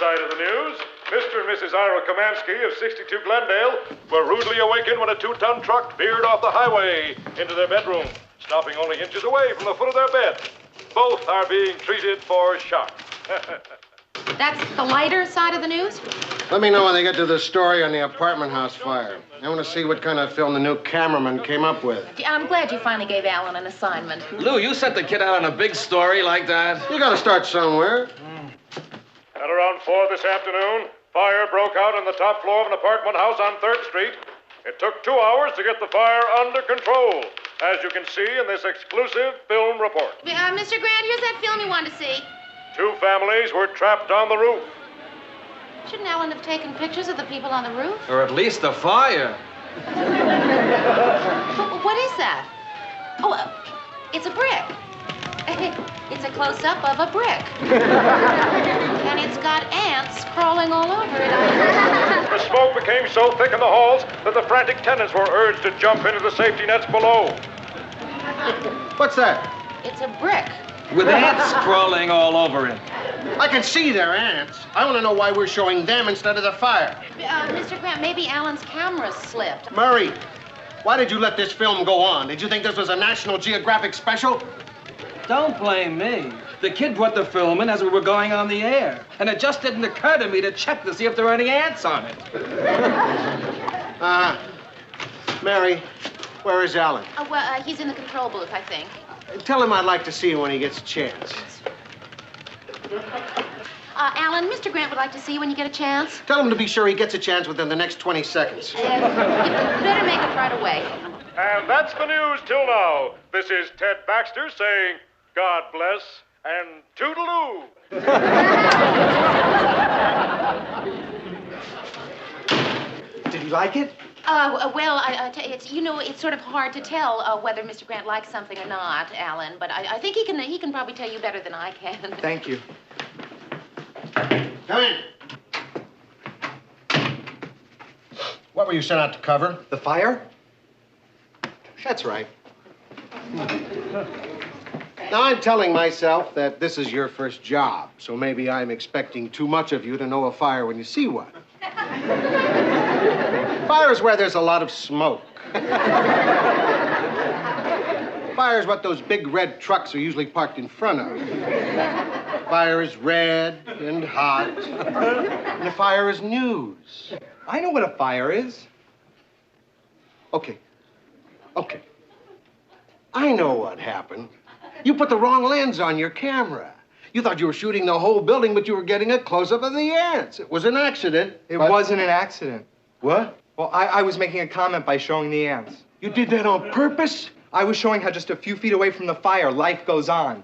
side of the news, Mr. and Mrs. Ira Komansky of 62 Glendale were rudely awakened when a 2-ton truck veered off the highway into their bedroom, stopping only inches away from the foot of their bed. Both are being treated for shock. That's the lighter side of the news? Let me know when they get to the story on the apartment house fire. I want to see what kind of film the new cameraman came up with. I'm glad you finally gave Alan an assignment. Lou, you sent the kid out on a big story like that? You got to start somewhere. At around 4 this afternoon, fire broke out on the top floor of an apartment house on 3rd Street. It took 2 hours to get the fire under control, as you can see in this exclusive film report. Mr. Grant, here's that film you wanted to see. 2 families were trapped on the roof. Shouldn't Alan have taken pictures of the people on the roof? Or at least the fire. What is that? Oh, it's a brick. It's a close-up of a brick. And it's got ants crawling all over it. The smoke became so thick in the halls that the frantic tenants were urged to jump into the safety nets below. What's that? It's a brick. With ants crawling all over it. I can see they're ants. I want to know why we're showing them instead of the fire. Mr. Grant, maybe Alan's camera slipped. Murray, why did you let this film go on? Did you think this was a National Geographic special? Don't blame me. The kid brought the film in as we were going on the air. And it just didn't occur to me to check to see if there were any ants on it. Mary, where is Alan? He's in the control booth, I think. Tell him I'd like to see him when he gets a chance. Alan, Mr. Grant would like to see you when you get a chance. Tell him to be sure he gets a chance within the next 20 seconds. You better make it right away. And that's the news till now. This is Ted Baxter saying, God bless and toodaloo. Did he like it? Well, it's sort of hard to tell whether Mr. Grant likes something or not, Alan. But I think he can probably tell you better than I can. Thank you. Come in. What were you sent out to cover? The fire? That's right. Now, I'm telling myself that this is your first job, so maybe I'm expecting too much of you to know a fire when you see one. Fire is where there's a lot of smoke. Fire is what those big red trucks are usually parked in front of. Fire is red and hot, and the fire is news. I know what a fire is. Okay. I know what happened. You put the wrong lens on your camera. You thought you were shooting the whole building, but you were getting a close-up of the ants. It was an accident. It wasn't an accident. What? Well, I was making a comment by showing the ants. You did that on purpose? I was showing how just a few feet away from the fire, life goes on.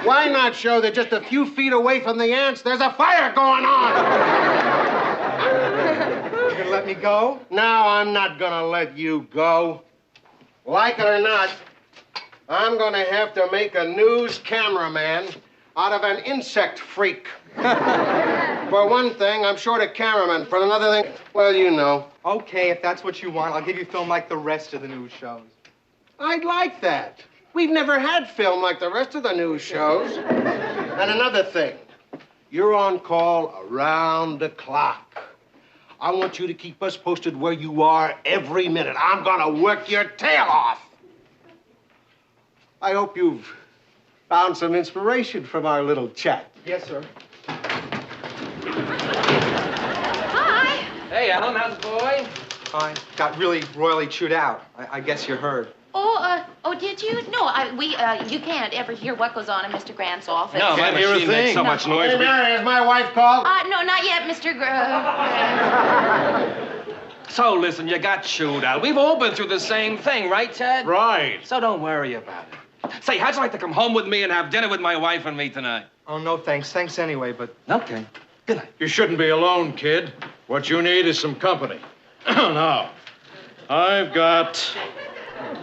Why not show that just a few feet away from the ants, there's a fire going on? You gonna let me go? No, I'm not gonna let you go. Like it or not, I'm gonna have to make a news cameraman out of an insect freak. For one thing, I'm short a cameraman. For another thing, well, you know. Okay, if that's what you want, I'll give you film like the rest of the news shows. I'd like that. We've never had film like the rest of the news shows. And another thing, you're on call around the clock. I want you to keep us posted where you are every minute. I'm gonna work your tail off. I hope you've found some inspiration from our little chat. Yes, sir. Hi. Hey, Alan, how's the boy? Fine. Got really royally chewed out. I guess you heard. Oh, did you? No, you can't ever hear what goes on in Mr. Grant's office. No, my machine makes so much noise. Hey, Mary, has my wife called? No, not yet, Mr. Grant. So, listen, you got chewed out. We've all been through the same thing, right, Ted? Right. So don't worry about it. Say, how'd you like to come home with me and have dinner with my wife and me tonight? Oh, no, thanks. Thanks anyway, but... Okay. Good night. You shouldn't be alone, kid. What you need is some company. Now, I've got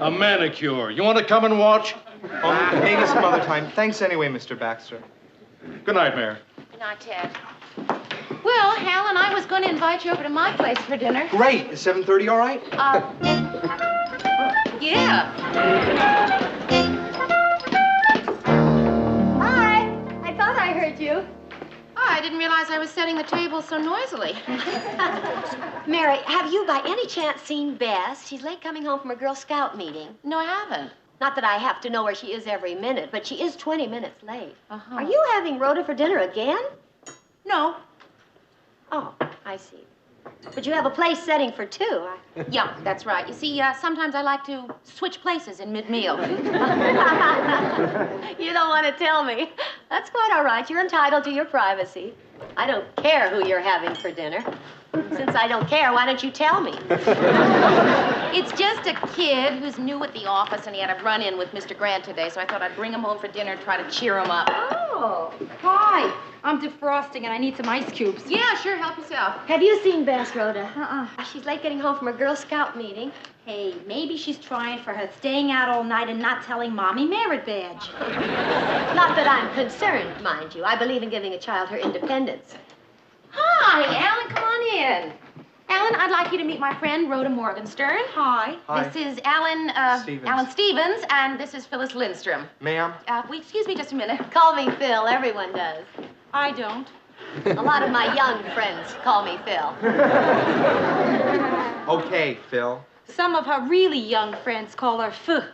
a manicure. You want to come and watch? Oh, maybe some other time. Thanks anyway, Mr. Baxter. Good night, Mayor. Good night, Ted. Well, Hal and I was going to invite you over to my place for dinner. Great. Is 7:30 all right? Yeah. you. Oh, I didn't realize I was setting the table so noisily. Mary, have you by any chance seen Bess? She's late coming home from a Girl Scout meeting. No, I haven't. Not that I have to know where she is every minute, but she is 20 minutes late. Uh-huh. Are you having Rhoda for dinner again? No. Oh, I see. But you have a place setting for two. Yeah, that's right. You see, sometimes I like to switch places in mid-meal. You don't want to tell me. That's quite all right. You're entitled to your privacy. I don't care who you're having for dinner. Since I don't care, why don't you tell me? It's just a kid who's new at the office, and he had a run-in with Mr. Grant today, so I thought I'd bring him home for dinner and try to cheer him up. Oh. Hi, I'm defrosting and I need some ice cubes. Yeah, sure, help yourself. Have you seen Bess, Rhoda? She's late getting home from a Girl Scout meeting. Hey, maybe she's trying for her staying out all night and not telling Mommy merit badge. Not that I'm concerned, mind you. I believe in giving a child her independence. Hi, Alan, come on in. Alan, I'd like you to meet my friend, Rhoda Morgenstern. Hi. Hi. This is Alan, Stevens. Alan Stevens, and this is Phyllis Lindstrom. Ma'am? Excuse me just a minute. Call me Phil. Everyone does. I don't. A lot of my young friends call me Phil. Okay, Phil. Some of her really young friends call her Ph.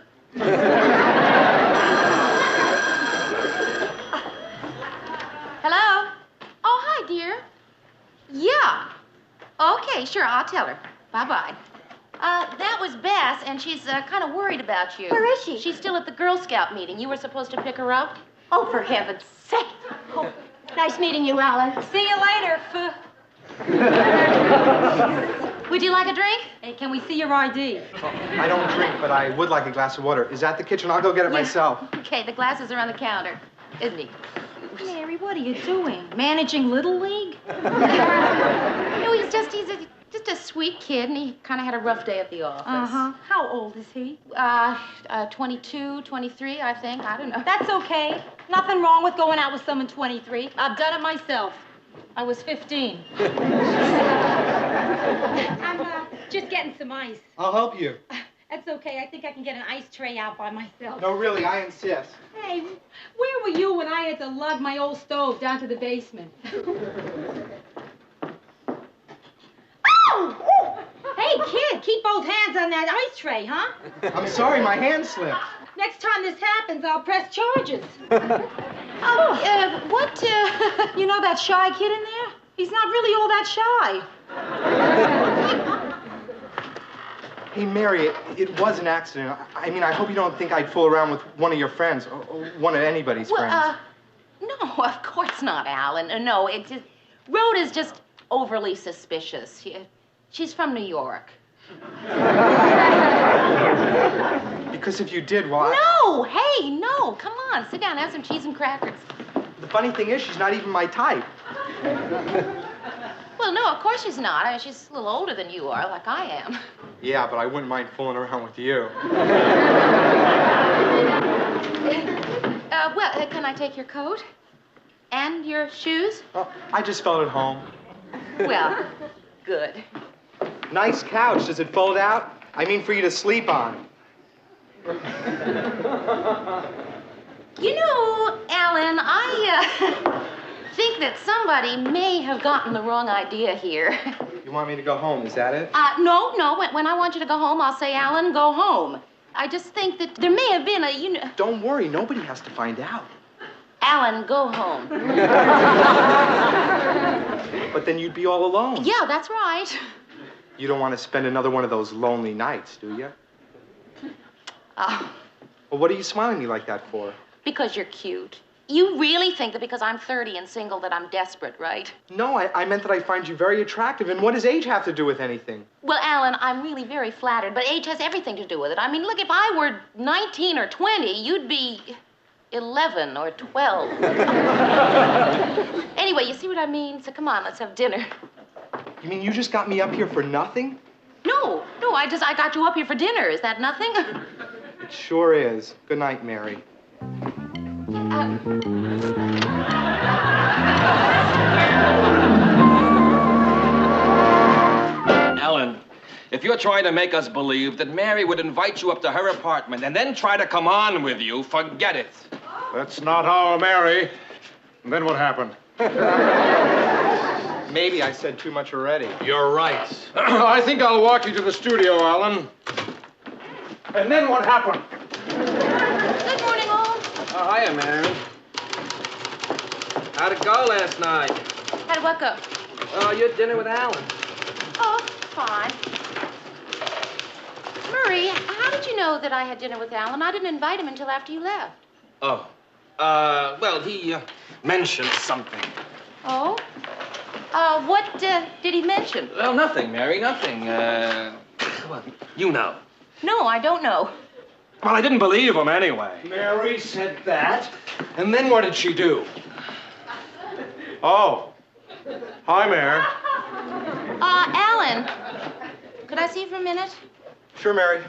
Hello? Oh, hi, dear. Yeah. Okay, sure, I'll tell her. Bye-bye. That was Bess, and she's kind of worried about you. Where is she? She's still at the Girl Scout meeting. You were supposed to pick her up. Oh, for heaven's sake. Oh, nice meeting you, Alan. See you later, Ph. Would you like a drink? Hey, can we see your ID? I don't drink, but I would like a glass of water. Is that the kitchen? I'll go get it myself. Okay, the glasses are on the counter. Isn't he? Mary, what are you doing? Managing Little League? No, he's just a sweet kid, and he kind of had a rough day at the office. Uh-huh. How old is he? 22, 23, I think. I don't know. That's okay. Nothing wrong with going out with someone 23. I've done it myself. I was 15. I'm just getting some ice. I'll help you. That's okay. I think I can get an ice tray out by myself. No, really, I insist. Hey, where were you when I had to lug my old stove down to the basement? Oh! Hey, kid, keep both hands on that ice tray, huh? I'm sorry, my hand slipped. Next time this happens, I'll press charges. What, You know that shy kid in there? He's not really all that shy. Hey, Mary, it was an accident. I mean, I hope you don't think I'd fool around with one of your friends, or one of anybody's friends. No, of course not, Alan. No, it's just, Rhoda's just overly suspicious. She's from New York. Because if you did, well, No, hey, no, come on, sit down, have some cheese and crackers. The funny thing is, she's not even my type. Well, no, of course she's not. I mean, she's a little older than you are, like I am. Yeah, but I wouldn't mind fooling around with you. Can I take your coat? And your shoes? Oh, I just felt at home. Well, good. Nice couch. Does it fold out? I mean, for you to sleep on. You know, Alan, I think that somebody may have gotten the wrong idea here. You want me to go home, is that it? No. When I want you to go home, I'll say, Alan, go home. I just think that there may have been a, Don't worry, nobody has to find out. Alan, go home. But then you'd be all alone. Yeah, that's right. You don't want to spend another one of those lonely nights, do you? Oh, Well, what are you smiling at me like that for? because you're cute. You really think that because I'm 30 and single that I'm desperate, right? No, I meant that I find you very attractive, and what does age have to do with anything? Well, Alan, I'm really very flattered, but age has everything to do with it. I mean, look, if I were 19 or 20, you'd be 11 or 12. Anyway, you see what I mean? So come on, let's have dinner. You mean you just got me up here for nothing? No, I got you up here for dinner. Is that nothing? It sure is. Good night, Mary. Alan, if you're trying to make us believe that Mary would invite you up to her apartment and then try to come on with you, forget it. That's not our Mary. And then what happened? Maybe I said too much already. You're right. I think I'll walk you to the studio, Alan. And then what happened? Good morning, all. Oh, hiya, Mary. How'd it go last night? How'd what go? Oh, you had dinner with Alan. Oh, fine. Murray, how did you know that I had dinner with Alan? I didn't invite him until after you left. Oh. Well, he mentioned something. Oh? What did he mention? Well, nothing, Mary, nothing. Well, you know. No, I don't know. Well, I didn't believe him anyway. Mary said that. And then what did she do? Oh. Hi, Mary. Alan, could I see you for a minute? Sure, Mary.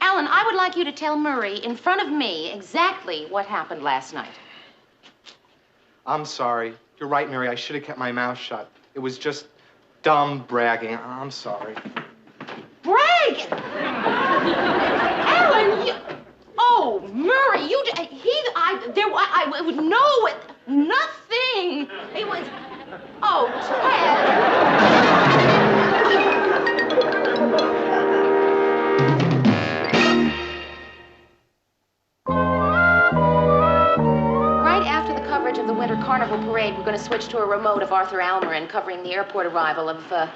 Alan, I would like you to tell Murray in front of me exactly what happened last night. I'm sorry. You're right, Mary. I should have kept my mouth shut. It was just dumb bragging. I'm sorry. Brag! Alan, you... Oh, Murray, you... I would know it. Nothing. It was... Oh, Ted. Right after the coverage of the Winter Carnival Parade, we're going to switch to a remote of Arthur Almiron covering the airport arrival of the...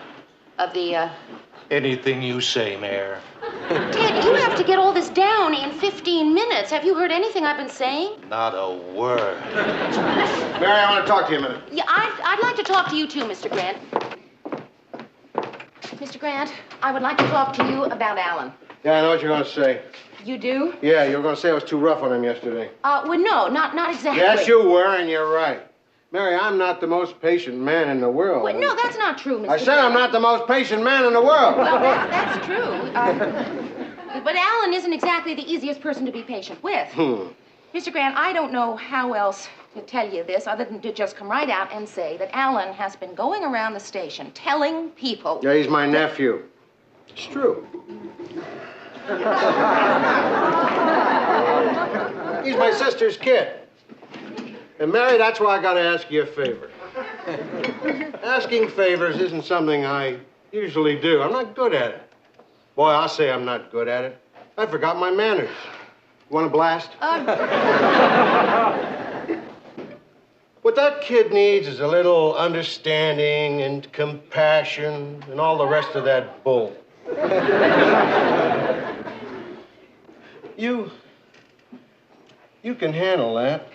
Anything you say, Mayor. Ted, you have to get all this down in 15 minutes. Have you heard anything I've been saying? Not a word. Mary, I want to talk to you a minute. Yeah, I'd like to talk to you too, Mr. Grant. Mr. Grant, I would like to talk to you about Alan. Yeah, I know what you're going to say. You do? Yeah, you were going to say I was too rough on him yesterday. Well, no, not exactly. Yes, you were, and you're right. Mary, I'm not the most patient man in the world. Well, no, that's not true, Mr. I said I'm not the most patient man in the world. Well, that's true. But Alan isn't exactly the easiest person to be patient with. Mr. Grant, I don't know how else to tell you this other than to just come right out and say that Alan has been going around the station telling people... Yeah, he's my nephew. It's true. He's my sister's kid. And Mary, that's why I got to ask you a favor. Asking favors isn't something I usually do. I'm not good at it. Boy, I'll say I'm not good at it. I forgot my manners. You want a blast? What that kid needs is a little understanding and compassion and all the rest of that bull. You can handle that.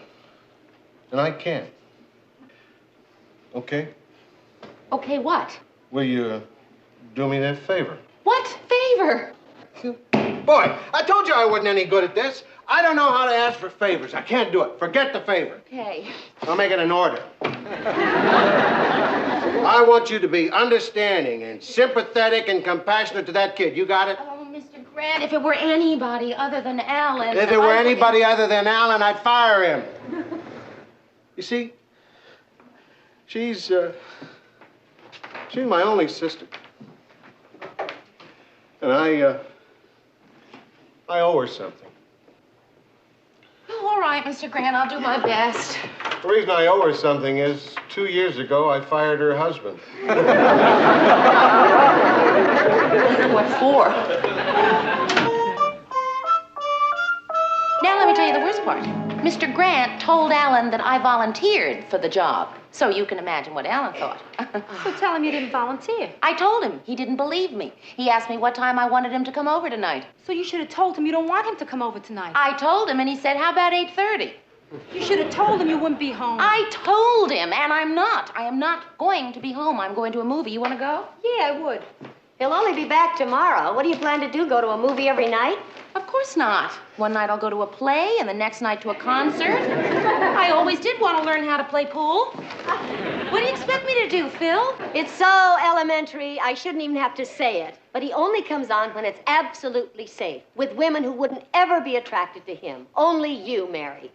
And I can't. Okay? Okay, what? Will you do me that favor? What favor? Boy, I told you I wasn't any good at this. I don't know how to ask for favors. I can't do it. Forget the favor. Okay. I'll make it an order. I want you to be understanding and sympathetic and compassionate to that kid. You got it? Oh, Mr. Grant, if it were anybody other than Alan... If it were anybody other than Alan, I'd fire him. You see, she's my only sister. And I owe her something. Oh, all right, Mr. Grant, I'll do my best. The reason I owe her something is 2 years ago, I fired her husband. What for? Now let me tell you the worst part. Mr. Grant told Alan that I volunteered for the job. So you can imagine what Alan thought. So tell him you didn't volunteer. I told him. He didn't believe me. He asked me what time I wanted him to come over tonight. So you should have told him you don't want him to come over tonight. I told him, and he said, how about 8:30? You should have told him you wouldn't be home. I told him, and I'm not. I am not going to be home. I'm going to a movie. You want to go? Yeah, I would. He'll only be back tomorrow. What do you plan to do, go to a movie every night? Of course not. One night I'll go to a play, and the next night to a concert. I always did want to learn how to play pool. What do you expect me to do, Phil? It's so elementary, I shouldn't even have to say it. But he only comes on when it's absolutely safe, with women who wouldn't ever be attracted to him. Only you, Mary.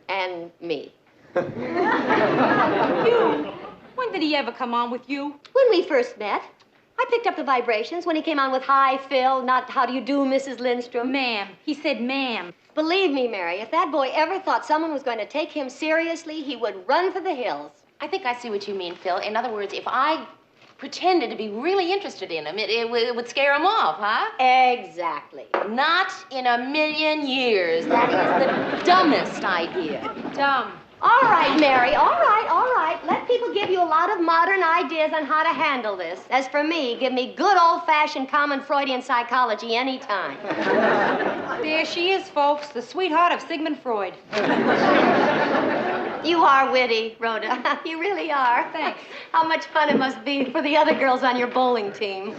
And me. You? When did he ever come on with you? When we first met, I picked up the vibrations when he came on with, "Hi, Phil," not "How do you do, Mrs. Lindstrom." Ma'am. He said ma'am. Believe me, Mary, if that boy ever thought someone was going to take him seriously, he would run for the hills. I think I see what you mean, Phil. In other words, if I pretended to be really interested in him, it would scare him off, huh? Exactly. Not in a million years. That is the dumbest idea. Dumb. All right, Mary, all right, all right. Let people give you a lot of modern ideas on how to handle this. As for me, give me good old-fashioned common Freudian psychology anytime. There she is, folks, the sweetheart of Sigmund Freud. You are witty, Rhoda. You really are. Thanks. How much fun it must be for the other girls on your bowling team. Do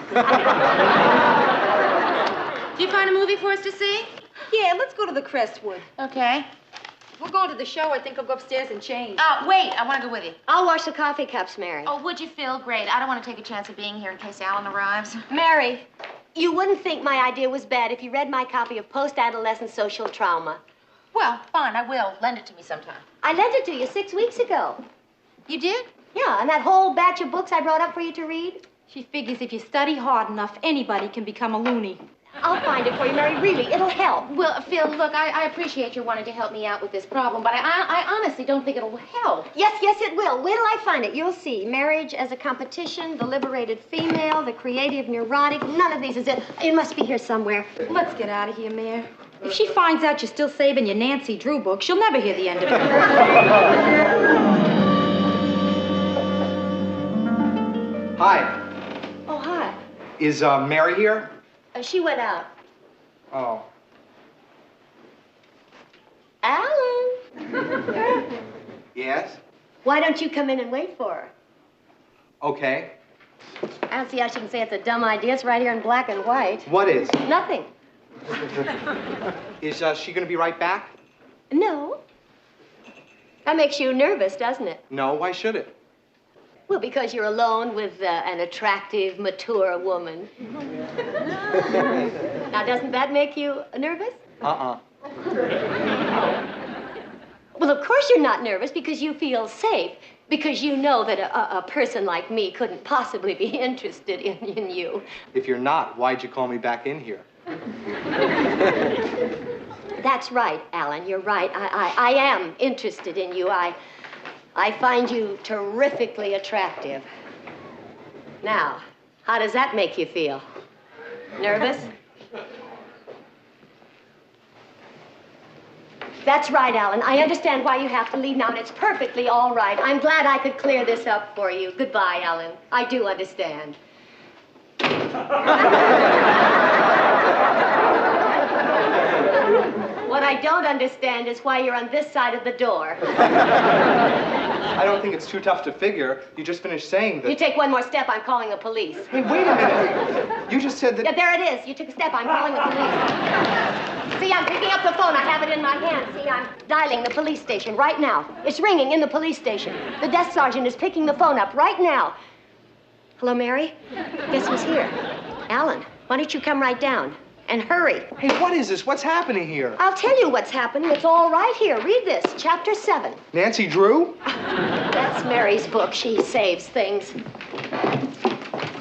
you find a movie for us to see? Yeah, let's go to the Crestwood. Okay. If we're going to the show, I think I'll go upstairs and change. Wait, I want to go with you. I'll wash the coffee cups, Mary. Oh, would you, Phil? Great. I don't want to take a chance of being here in case Alan arrives. Mary, you wouldn't think my idea was bad if you read my copy of Post-Adolescent Social Trauma. Well, fine, I will. Lend it to me sometime. I lent it to you 6 weeks ago. You did? Yeah, and that whole batch of books I brought up for you to read. She figures if you study hard enough, anybody can become a loony. I'll find it for you, Mary. Really, it'll help. Well, Phil, look, I appreciate your wanting to help me out with this problem, but I honestly don't think it'll help. Yes, it will. Wait till I find it. You'll see. Marriage as a competition, the liberated female, the creative neurotic. None of these is it. It must be here somewhere. Let's get out of here, Mayor. If she finds out you're still saving your Nancy Drew book, she'll never hear the end of it. Hi. Oh, hi. Is Mary here? She went out. Oh. Alan. Yes? Why don't you come in and wait for her? Okay. I don't see how she can say it's a dumb idea. It's right here in black and white. What is? Nothing. Is she gonna be right back? No. That makes you nervous, doesn't it? No, why should it? Well, because you're alone with an attractive, mature woman. Now, doesn't that make you nervous? Uh-uh. Well, of course you're not nervous because you feel safe. Because you know that a person like me couldn't possibly be interested in you. If you're not, why'd you call me back in here? That's right, Alan. You're right. I am interested in you. I find you terrifically attractive. Now, how does that make you feel? Nervous? That's right, Alan. I understand why you have to leave now, and it's perfectly all right. I'm glad I could clear this up for you. Goodbye, Alan. I do understand. What I don't understand is why you're on this side of the door. I don't think it's too tough to figure. You just finished saying that... You take one more step, I'm calling the police. Hey, wait a minute. You just said that... Yeah, there it is. You took a step, I'm calling the police. See, I'm picking up the phone. I have it in my hand. See, I'm dialing the police station right now. It's ringing in the police station. The desk sergeant is picking the phone up right now. Hello, Mary? Guess who's here? Alan, why don't you come right down? And hurry. Hey, what is this? What's happening here? I'll tell you what's happening. It's all right here. Read this, chapter 7. Nancy Drew? That's Mary's book. She saves things.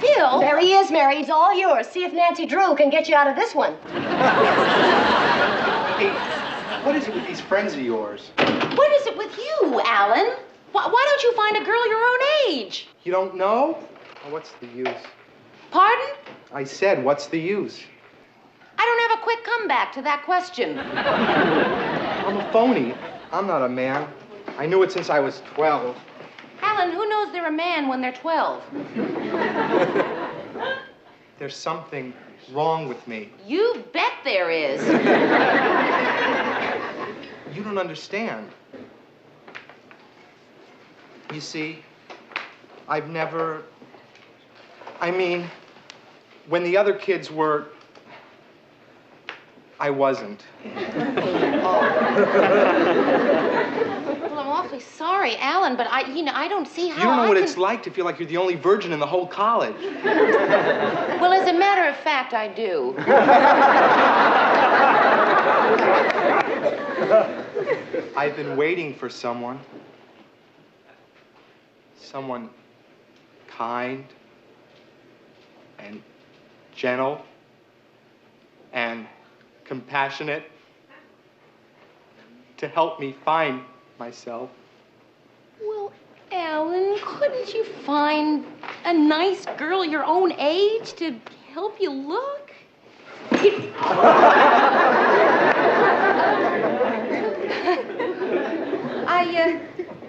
Phil? There he is, Mary. He's all yours. See if Nancy Drew can get you out of this one. Hey, what is it with these friends of yours? What is it with you, Alan? Why don't you find a girl your own age? You don't know? Well, what's the use? Pardon? I said, what's the use? I don't have a quick comeback to that question. I'm a phony. I'm not a man. I knew it since I was 12. Alan, who knows they're a man when they're 12? There's something wrong with me. You bet there is. You don't understand. You see, I've never... I mean, when the other kids were... I wasn't. Well, I'm awfully sorry, Alan, but I don't see how You don't know I what can... it's like to feel like you're the only virgin in the whole college. Well, as a matter of fact, I do. I've been waiting for someone. Someone kind and gentle and compassionate to help me find myself. Well, Alan, couldn't you find a nice girl your own age to help you look?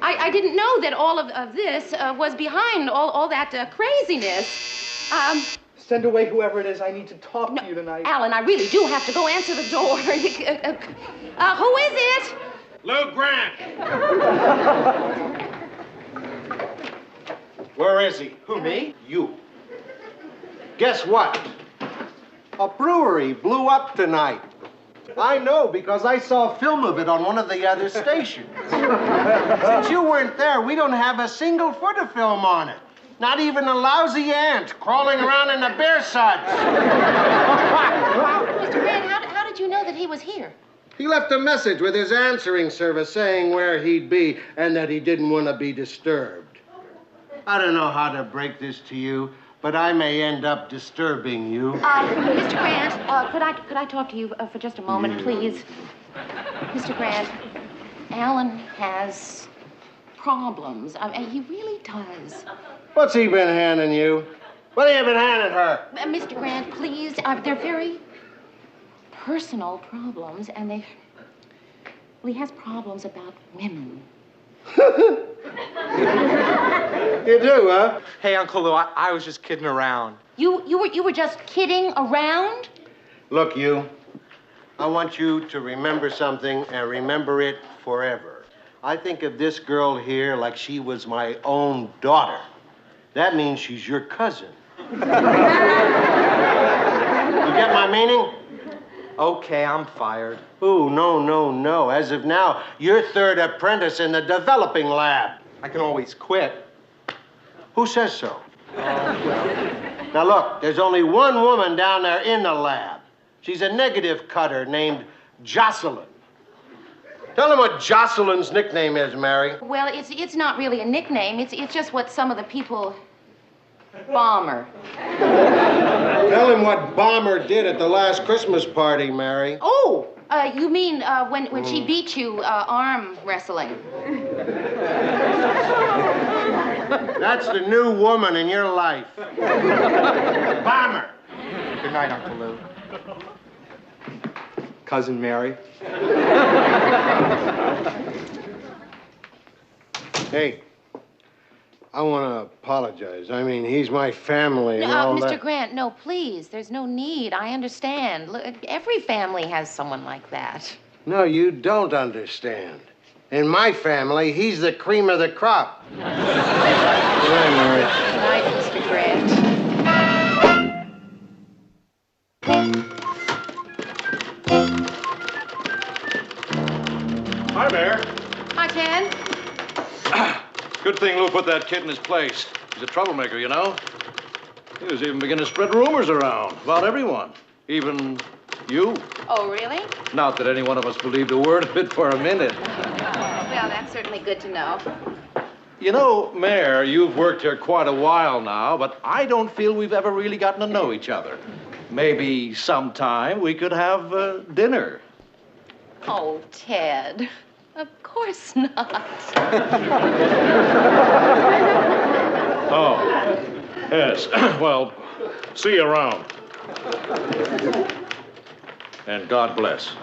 I didn't know that all of this was behind all that craziness. Send away whoever it is. I need to talk to you tonight. Alan, I really do have to go answer the door. Who is it? Lou Grant. Where is he? Who, me? You. Guess what? A brewery blew up tonight. I know because I saw a film of it on one of the other stations. Since you weren't there, we don't have a single foot of film on it. Not even a lousy ant crawling around in the bear suds. Mr. Grant, how did you know that he was here? He left a message with his answering service saying where he'd be and that he didn't want to be disturbed. I don't know how to break this to you, but I may end up disturbing you. Mr. Grant, could I talk to you for just a moment, please? Mr. Grant, Alan has problems. He really does. What's he been handing you? What have you been handing her? Mr. Grant, please, they're very personal problems, and he has problems about women. You do, huh? Hey, Uncle Lou, I was just kidding around. You were just kidding around? Look, you, I want you to remember something and remember it forever. I think of this girl here like she was my own daughter. That means she's your cousin. You get my meaning? Okay, I'm fired. Ooh, no. As of now, you're third apprentice in the developing lab. I can always quit. Who says so? Now look, there's only one woman down there in the lab. She's a negative cutter named Jocelyn. Tell him what Jocelyn's nickname is, Mary. Well, it's not really a nickname. It's just what some of the people... Bomber. Tell him what Bomber did at the last Christmas party, Mary. Oh, you mean when she beat you arm wrestling? That's the new woman in your life. Bomber. Good night, Uncle Lou. Cousin Mary. Hey, I want to apologize. I mean, he's my family and all Mr. that. Grant, no, please. There's no need. I understand. Look, every family has someone like that. No, you don't understand. In my family, he's the cream of the crop. Good night, Mary. Good night, Mr. Grant. Hi there. Hi, Ted. Good thing Lou put that kid in his place. He's a troublemaker, you know. He was even beginning to spread rumors around about everyone, even you. Oh, really? Not that any one of us believed a word of it for a minute. Well, that's certainly good to know. You know, Mayor, you've worked here quite a while now, but I don't feel we've ever really gotten to know each other. Maybe sometime we could have dinner. Oh, Ted. Of course not. Oh, yes. Well, see you around. And God bless.